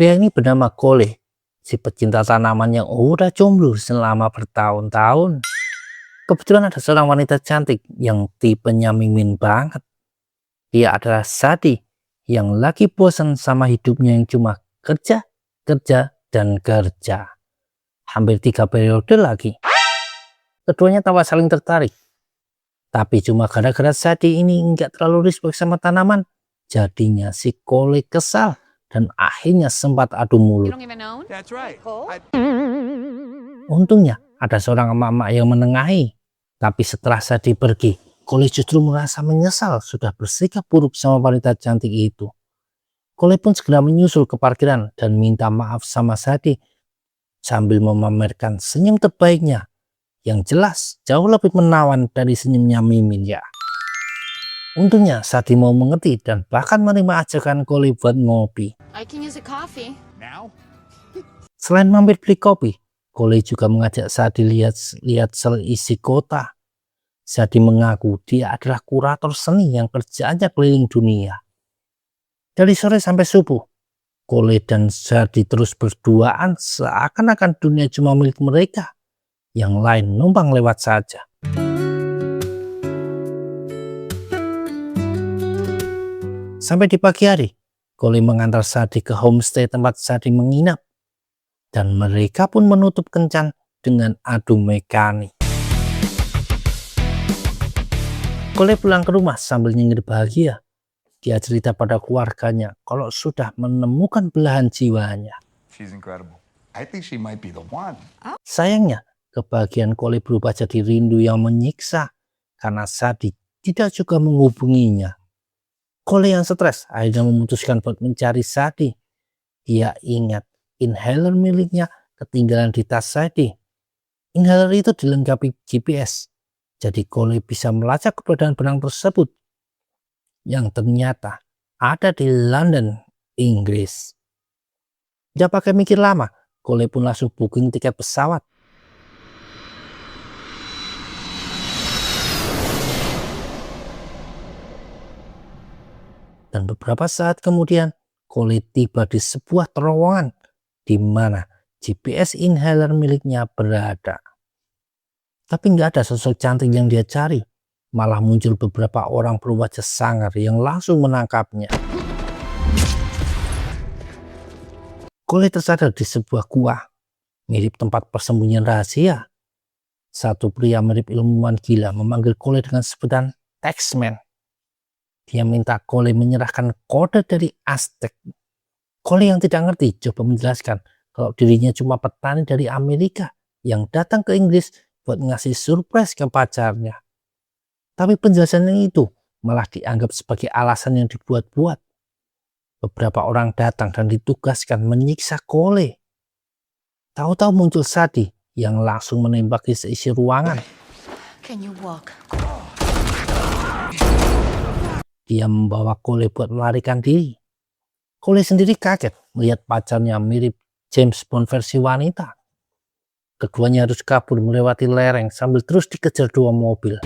Pria ini bernama Cole, si pecinta tanaman yang udah jomblo selama bertahun-tahun. Kebetulan ada seorang wanita cantik yang tipenya mimin banget. Dia adalah Sadie yang lagi bosan sama hidupnya yang cuma kerja, kerja, dan kerja. Hampir 3 periode lagi. Keduanya tampak saling tertarik. Tapi cuma gara-gara Sadie ini nggak terlalu respect sama tanaman, jadinya si Cole kesal dan akhirnya sempat adu mulut. Untungnya ada seorang emak-emak yang menengahi. Tapi setelah Sadie pergi, Cole justru merasa menyesal sudah bersikap buruk sama wanita cantik itu. Cole pun segera menyusul ke parkiran dan minta maaf sama Sadie sambil memamerkan senyum terbaiknya yang jelas jauh lebih menawan dari senyumnya mimin ya. Untungnya Sadie mau mengerti dan bahkan menerima ajakan Cole buat ngopi. Selain mampir beli kopi, Cole juga mengajak Sadie lihat seisi kota. Sadie mengaku dia adalah kurator seni yang kerjaannya keliling dunia. Dari sore sampai subuh, Cole dan Sadie terus berduaan seakan-akan dunia cuma milik mereka. Yang lain numpang lewat saja. Sampai di pagi hari, Cole mengantar Sadie ke homestay tempat Sadie menginap. Dan mereka pun menutup kencan dengan adu mekanik. Cole pulang ke rumah sambil nyengir bahagia. Dia cerita pada keluarganya kalau sudah menemukan belahan jiwanya. Sayangnya, kebahagiaan Cole berubah jadi rindu yang menyiksa karena Sadie tidak juga menghubunginya. Cole yang stres akhirnya memutuskan buat mencari Sadie. Dia ingat inhaler miliknya ketinggalan di tas Sadie. Inhaler itu dilengkapi GPS, jadi Cole bisa melacak keberadaan benang tersebut yang ternyata ada di London, Inggris. Gak pakai mikir lama, Cole pun langsung booking tiket pesawat. Dan beberapa saat kemudian, Cole tiba di sebuah terowongan di mana GPS inhaler miliknya berada. Tapi nggak ada sosok cantik yang dia cari. Malah muncul beberapa orang berwajah sangar yang langsung menangkapnya. Cole tersadar di sebuah gua, mirip tempat persembunyian rahasia. Satu pria mirip ilmuwan gila memanggil Cole dengan sebutan Taxman. Dia minta Cole menyerahkan kode dari Aztec. Cole yang tidak ngerti coba menjelaskan kalau dirinya cuma petani dari Amerika yang datang ke Inggris buat ngasih surprise ke pacarnya. Tapi penjelasannya itu malah dianggap sebagai alasan yang dibuat-buat. Beberapa orang datang dan ditugaskan menyiksa Cole. Tahu-tahu muncul Sadie yang langsung menembaki seisi ruangan. Dia membawa Cole buat melarikan diri. Cole sendiri kaget melihat pacarnya mirip James Bond versi wanita. Keduanya harus kabur melewati lereng sambil terus dikejar 2 mobil.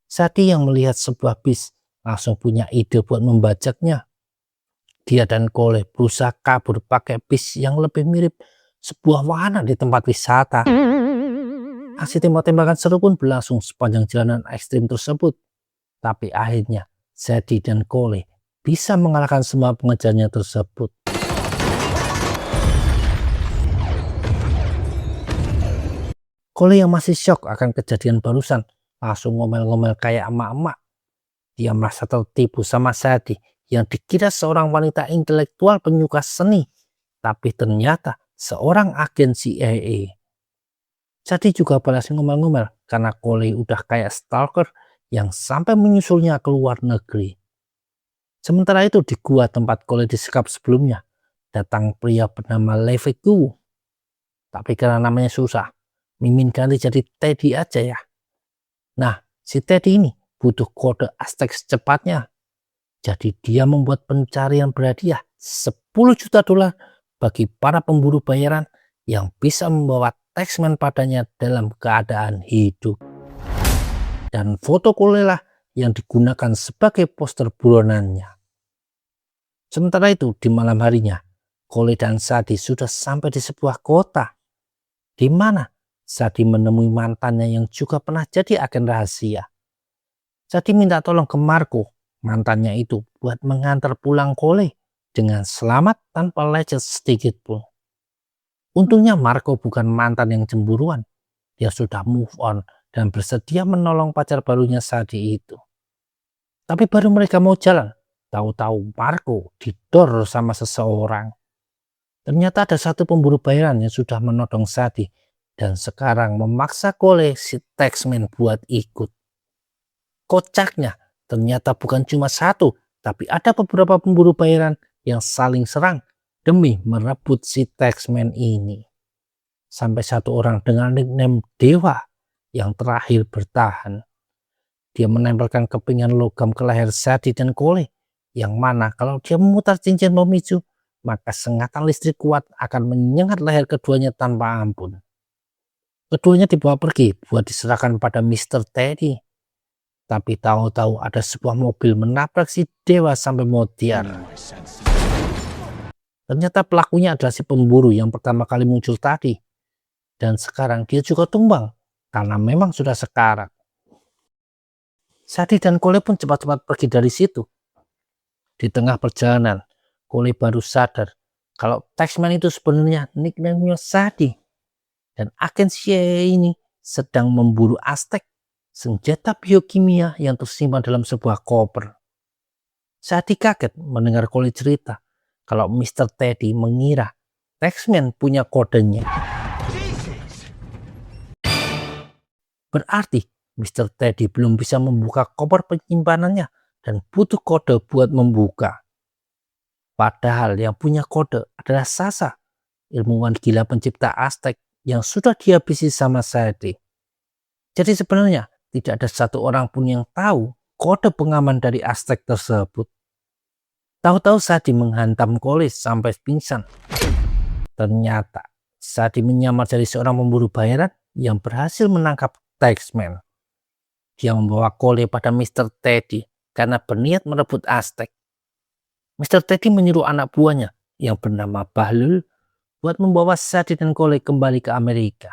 Sadie yang melihat sebuah bis langsung punya ide buat membajaknya. Dia dan Cole berusaha kabur pakai bis yang lebih mirip sebuah wahana di tempat wisata. Aksi tembak-tembakan seru pun berlangsung sepanjang jalanan ekstrim tersebut. Tapi akhirnya Sadie dan Cole bisa mengalahkan semua pengejarnya tersebut. Cole yang masih syok akan kejadian barusan langsung ngomel-ngomel kayak emak-emak. Dia merasa tertipu sama Sadie yang dikira seorang wanita intelektual penyuka seni, tapi ternyata seorang agen CIA. Sadie juga balas ngomel-ngomel karena Cole udah kayak stalker yang sampai menyusulnya ke luar negeri. Sementara itu di gua tempat Cole disekap sebelumnya, datang pria bernama Levi Gu. Tapi karena namanya susah, mimin ganti jadi Teddy aja ya. Nah, si Teddy ini butuh kode Aztec secepatnya. Jadi dia membuat pencarian berhadiah $10 juta bagi para pemburu bayaran yang bisa membawa Taxman padanya dalam keadaan hidup. Dan foto Cole lah yang digunakan sebagai poster buronannya. Sementara itu di malam harinya, Cole dan Sadie sudah sampai di sebuah kota, di mana Sadie menemui mantannya yang juga pernah jadi agen rahasia. Sadie minta tolong ke Marco, mantannya itu, buat mengantar pulang Cole dengan selamat tanpa lecet sedikit pun. Untungnya Marco bukan mantan yang cemburuan. Dia sudah move on dan bersedia menolong pacar barunya Sadie itu. Tapi baru mereka mau jalan, tahu-tahu Marco didor sama seseorang. Ternyata ada satu pemburu bayaran yang sudah menodong Sadie dan sekarang memaksa Cole si taxman buat ikut. Kocaknya, ternyata bukan cuma satu, tapi ada beberapa pemburu bayaran yang saling serang demi merebut si taxman ini. Sampai satu orang dengan nickname Dewa yang terakhir bertahan. Dia menempelkan kepingan logam ke leher Sadie dan Cole, yang mana kalau dia memutar cincin memicu, maka sengatan listrik kuat akan menyengat leher keduanya tanpa ampun. Keduanya dibawa pergi buat diserahkan pada Mr. Teddy. Tapi tahu-tahu ada sebuah mobil menabrak si Dewa sampai mutiar. Ternyata pelakunya adalah si pemburu yang pertama kali muncul tadi. Dan sekarang dia juga tumbang karena memang sudah sekarat. Sadie dan Cole pun cepat-cepat pergi dari situ. Di tengah perjalanan, Cole baru sadar kalau taxman itu sebenarnya nickname-nya Sadie. Dan agen CIA ini sedang memburu Aztec, senjata biokimia yang tersimpan dalam sebuah koper. Sadie kaget mendengar Cole cerita kalau Mr. Teddy mengira taxman punya kodenya. Berarti Mr. Teddy belum bisa membuka koper penyimpanannya dan butuh kode buat membuka. Padahal yang punya kode adalah Sasa, ilmuwan gila pencipta Aztec yang sudah dihabisi sama Sadie. Jadi sebenarnya tidak ada satu orang pun yang tahu kode pengaman dari Aztec tersebut. Tahu-tahu Sadie menghantam Cole sampai pingsan. Ternyata Sadie menyamar jadi seorang pemburu bayaran yang berhasil menangkap taxman. Dia membawa Cole pada Mr. Teddy karena berniat merebut Aztec. Mr. Teddy menyuruh anak buahnya yang bernama Bahlul buat membawa Sadie dan Cole kembali ke Amerika.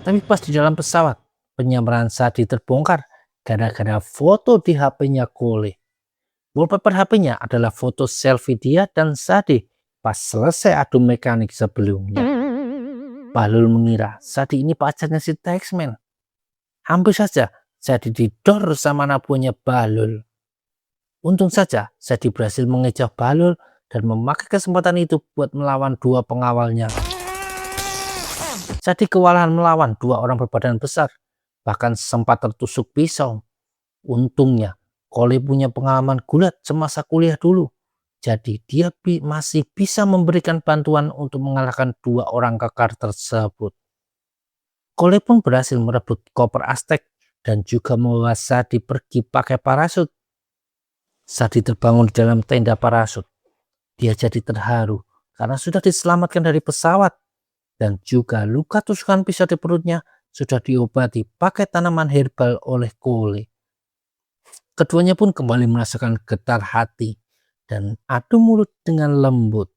Tapi pas di dalam pesawat, penyamaran Sadie terbongkar gara-gara foto di HP-nya Cole. Wallpaper HP-nya adalah foto selfie dia dan Sadie pas selesai adu mekanik sebelumnya. Bahlul mengira Sadie ini pacarnya si taxman. Hampir saja Sadie didor sama anak buahnya Bahlul. Untung saja Sadie berhasil mengejar Bahlul dan memakai kesempatan itu buat melawan dua pengawalnya. Sadie kewalahan melawan dua orang berbadan besar, bahkan sempat tertusuk pisau. Untungnya Cole punya pengalaman gulat semasa kuliah dulu. Jadi dia masih bisa memberikan bantuan untuk mengalahkan dua orang kekar tersebut. Cole pun berhasil merebut koper Aztec dan juga membawa Sadie pergi pakai parasut. Sadie terbangun di dalam tenda parasut. Dia jadi terharu karena sudah diselamatkan dari pesawat. Dan juga luka tusukan pisau di perutnya sudah diobati pakai tanaman herbal oleh Cole. Keduanya pun kembali merasakan getar hati dan adu mulut dengan lembut.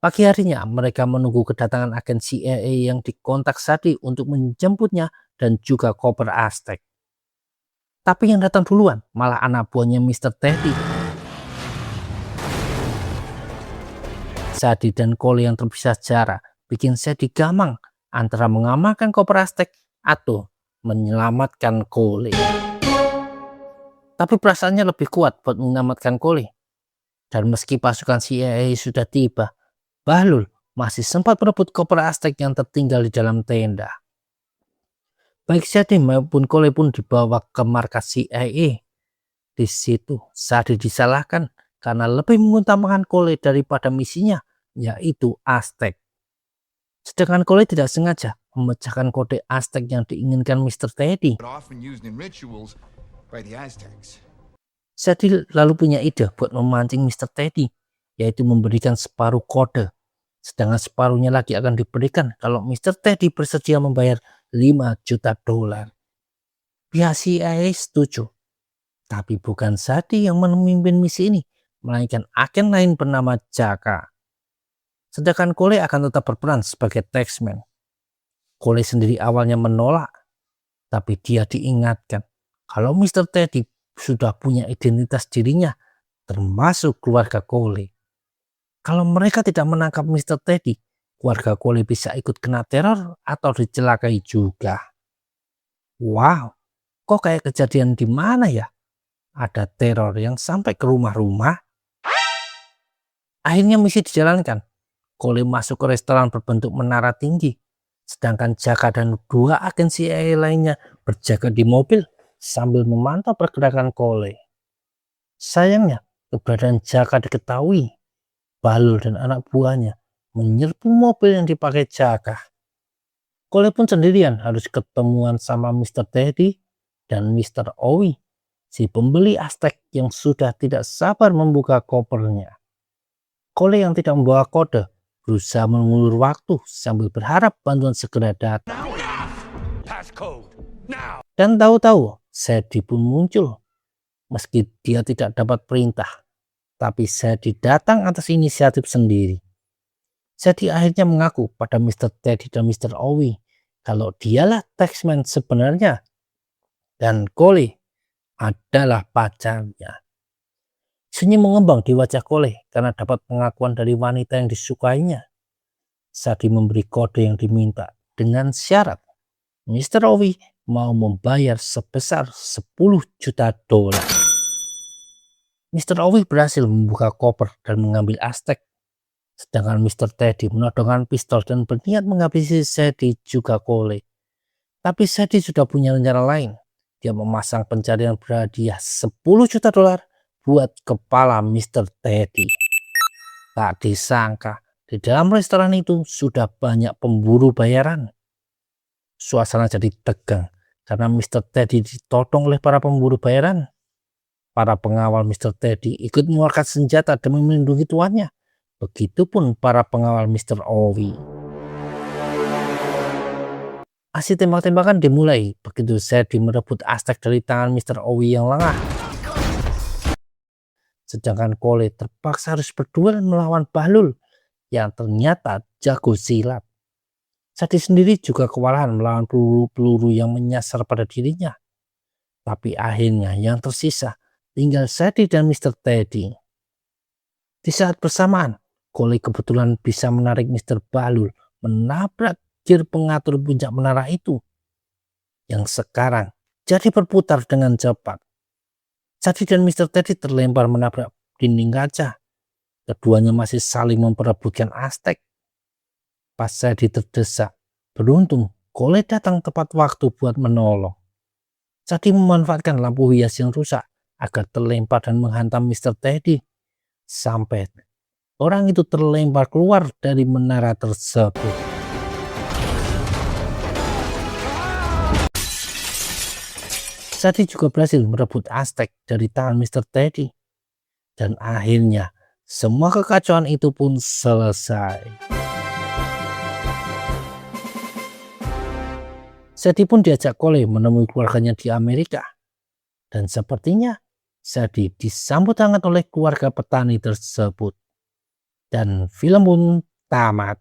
Pagi harinya mereka menunggu kedatangan agen CIA yang dikontak Sadie untuk menjemputnya dan juga koper Aztec. Tapi yang datang duluan malah anak buahnya Mr. Teddy. Sadie dan Cole yang terpisah jarak bikin Sadie gamang antara mengamankan koper Aztec atau menyelamatkan Cole. Tapi perasaannya lebih kuat buat menyelamatkan Cole. Dan meski pasukan CIA sudah tiba, Bahlul masih sempat merebut koper Aztec yang tertinggal di dalam tenda. Baik Sadie maupun Cole pun dibawa ke markas CIA. Di situ Sadie disalahkan karena lebih mengutamakan Cole daripada misinya, yaitu Aztec. Sedangkan Cole tidak sengaja memecahkan kode Aztec yang diinginkan Mr. Teddy. Sadie lalu punya ide buat memancing Mr. Teddy, yaitu memberikan separuh kode, sedangkan separuhnya lagi akan diberikan kalau Mr. Teddy bersedia membayar 5 juta dolar. Pihak CIA setuju, tapi bukan Sadie yang memimpin misi ini, melainkan agen lain bernama Jaka. Sedangkan Cole akan tetap berperan sebagai taxman. Cole sendiri awalnya menolak, tapi dia diingatkan kalau Mr. Teddy sudah punya identitas dirinya, termasuk keluarga Cole. Kalau mereka tidak menangkap Mr. Teddy, keluarga Cole bisa ikut kena teror atau dicelakai juga. Wow, kok kayak kejadian di mana ya? Ada teror yang sampai ke rumah-rumah. Akhirnya misi dijalankan. Cole masuk ke restoran berbentuk menara tinggi, sedangkan Jaka dan 2 agen CIA lainnya berjaga di mobil sambil memantau pergerakan Cole. Sayangnya, keberadaan Jaka diketahui. Balul dan anak buahnya menyerbu mobil yang dipakai Jaka. Cole pun sendirian harus ketemuan sama Mr. Teddy dan Mr. Owie, si pembeli Aztec yang sudah tidak sabar membuka kopernya. Cole yang tidak membawa kode berusaha mengulur waktu sambil berharap bantuan segera datang. Dan tahu-tahu Sadie pun muncul. Meski dia tidak dapat perintah, tapi Sadie datang atas inisiatif sendiri. Sadie akhirnya mengaku pada Mr. Teddy dan Mr. Owie kalau dialah taxman sebenarnya dan Cole adalah pacarnya. Senyum mengembang di wajah Cole karena dapat pengakuan dari wanita yang disukainya. Sadie memberi kode yang diminta dengan syarat Mr. Owie mau membayar sebesar 10 juta dolar. Mr. Owie berhasil membuka koper dan mengambil Aztec, sedangkan Mr. Teddy menodongkan pistol dan berniat menghabisi Sadie juga Cole. Tapi Sadie sudah punya rencana lain. Dia memasang pencarian berhadiah 10 juta dolar buat kepala Mr. Teddy. Tak disangka, di dalam restoran itu sudah banyak pemburu bayaran. Suasana jadi tegang karena Mr. Teddy ditodong oleh para pemburu bayaran. Para pengawal Mr. Teddy ikut mengeluarkan senjata demi melindungi tuannya. Begitupun para pengawal Mr. Owie. Aksi tembak-tembakan dimulai begitu Sadie merebut Aztec dari tangan Mr. Owie yang lengah. Sedangkan Cole terpaksa harus berduel melawan Balul yang ternyata jago silat. Sadie sendiri juga kewalahan melawan peluru-peluru yang menyasar pada dirinya. Tapi akhirnya yang tersisa tinggal Sadie dan Mr. Teddy. Di saat bersamaan, Cole kebetulan bisa menarik Mr. Balul menabrak gear pengatur puncak menara itu, yang sekarang jadi berputar dengan cepat. Sadie dan Mr. Teddy terlempar menabrak dinding kaca. Keduanya masih saling memperebutkan Aztec. Pas Sadie terdesak, beruntung Cole datang tepat waktu buat menolong. Sadie memanfaatkan lampu hias yang rusak agar terlempar dan menghantam Mr. Teddy. Sampai orang itu terlempar keluar dari menara tersebut. Sadie juga berhasil merebut Aztec dari tangan Mr. Teddy. Dan akhirnya semua kekacauan itu pun selesai. Sadie pun diajak Cole menemui keluarganya di Amerika. Dan sepertinya Sadie disambut hangat oleh keluarga petani tersebut. Dan film pun tamat.